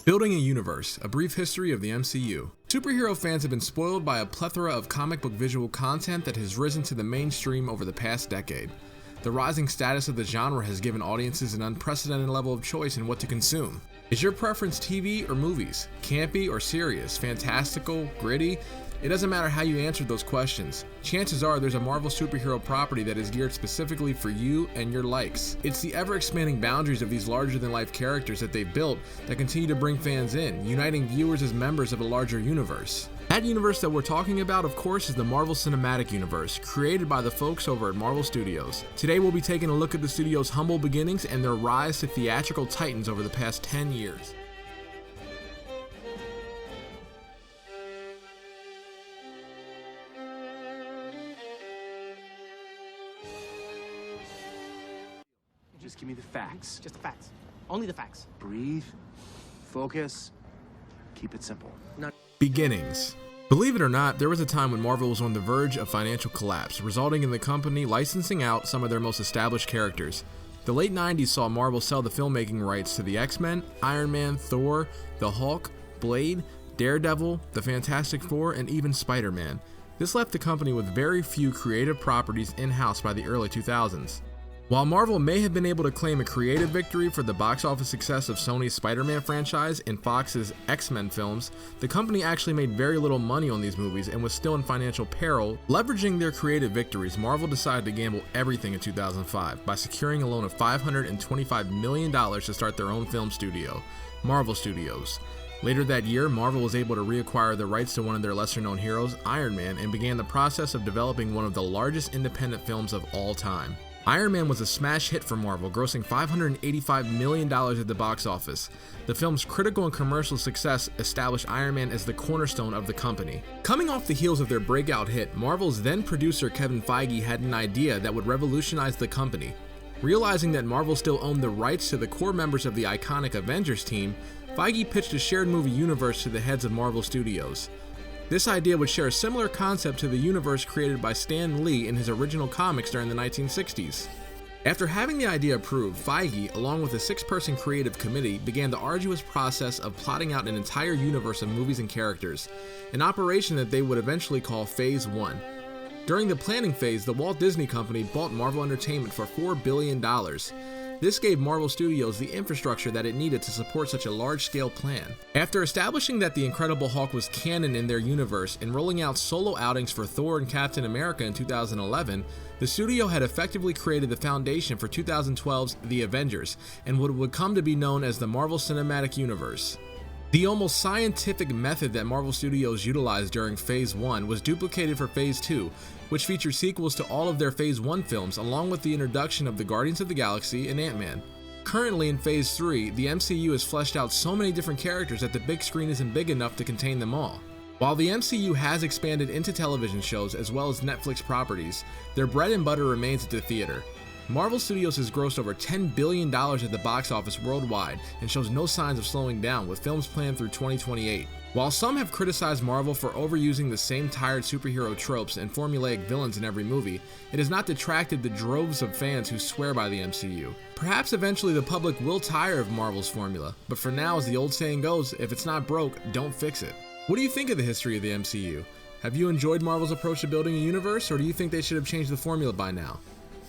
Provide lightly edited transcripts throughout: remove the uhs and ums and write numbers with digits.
Building a universe, a brief history of the MCU. Superhero fans have been spoiled by a plethora of comic book visual content that has risen to the mainstream over the past decade. The rising status of the genre has given audiences an unprecedented level of choice in what to consume. Is your preference TV or movies? Campy or serious? Fantastical? Gritty? It doesn't matter how you answered those questions. Chances are there's a Marvel superhero property that is geared specifically for you and your likes. It's the ever-expanding boundaries of these larger-than-life characters that they've built that continue to bring fans in, uniting viewers as members of a larger universe. That universe that we're talking about, of course, is the Marvel Cinematic Universe, created by the folks over at Marvel Studios. Today we'll be taking a look at the studio's humble beginnings and their rise to theatrical titans over the past 10 years. Just give me the facts. Just the facts. Only the facts. Breathe, focus, keep it simple. Beginnings. Believe it or not, there was a time when Marvel was on the verge of financial collapse, resulting in the company licensing out some of their most established characters. The late 90s saw Marvel sell the filmmaking rights to the X-Men, Iron Man, Thor, the Hulk, Blade, Daredevil, the Fantastic Four, and even Spider-Man. This left the company with very few creative properties in-house by the early 2000s. While Marvel may have been able to claim a creative victory for the box office success of Sony's Spider-Man franchise and Fox's X-Men films, the company actually made very little money on these movies and was still in financial peril. Leveraging their creative victories, Marvel decided to gamble everything in 2005 by securing a loan of $525 million to start their own film studio, Marvel Studios. Later that year, Marvel was able to reacquire the rights to one of their lesser-known heroes, Iron Man, and began the process of developing one of the largest independent films of all time. Iron Man was a smash hit for Marvel, grossing $585 million at the box office. The film's critical and commercial success established Iron Man as the cornerstone of the company. Coming off the heels of their breakout hit, Marvel's then producer Kevin Feige had an idea that would revolutionize the company. Realizing that Marvel still owned the rights to the core members of the iconic Avengers team, Feige pitched a shared movie universe to the heads of Marvel Studios. This idea would share a similar concept to the universe created by Stan Lee in his original comics during the 1960s. After having the idea approved, Feige, along with a 6-person creative committee, began the arduous process of plotting out an entire universe of movies and characters, an operation that they would eventually call Phase 1. During the planning phase, the Walt Disney Company bought Marvel Entertainment for $4 billion. This gave Marvel Studios the infrastructure that it needed to support such a large-scale plan. After establishing that the Incredible Hulk was canon in their universe and rolling out solo outings for Thor and Captain America in 2011, the studio had effectively created the foundation for 2012's The Avengers and what would come to be known as the Marvel Cinematic Universe. The almost scientific method that Marvel Studios utilized during Phase 1 was duplicated for Phase 2, which featured sequels to all of their Phase 1 films along with the introduction of the Guardians of the Galaxy and Ant-Man. Currently in Phase 3, the MCU has fleshed out so many different characters that the big screen isn't big enough to contain them all. While the MCU has expanded into television shows as well as Netflix properties, their bread and butter remains at the theater. Marvel Studios has grossed over $10 billion at the box office worldwide and shows no signs of slowing down, with films planned through 2028. While some have criticized Marvel for overusing the same tired superhero tropes and formulaic villains in every movie, it has not detracted the droves of fans who swear by the MCU. Perhaps eventually the public will tire of Marvel's formula, but for now, as the old saying goes, if it's not broke, don't fix it. What do you think of the history of the MCU? Have you enjoyed Marvel's approach to building a universe, or do you think they should have changed the formula by now?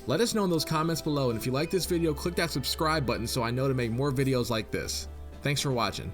Let us know in those comments below, and if you like this video, click that subscribe button so I know to make more videos like this. Thanks for watching.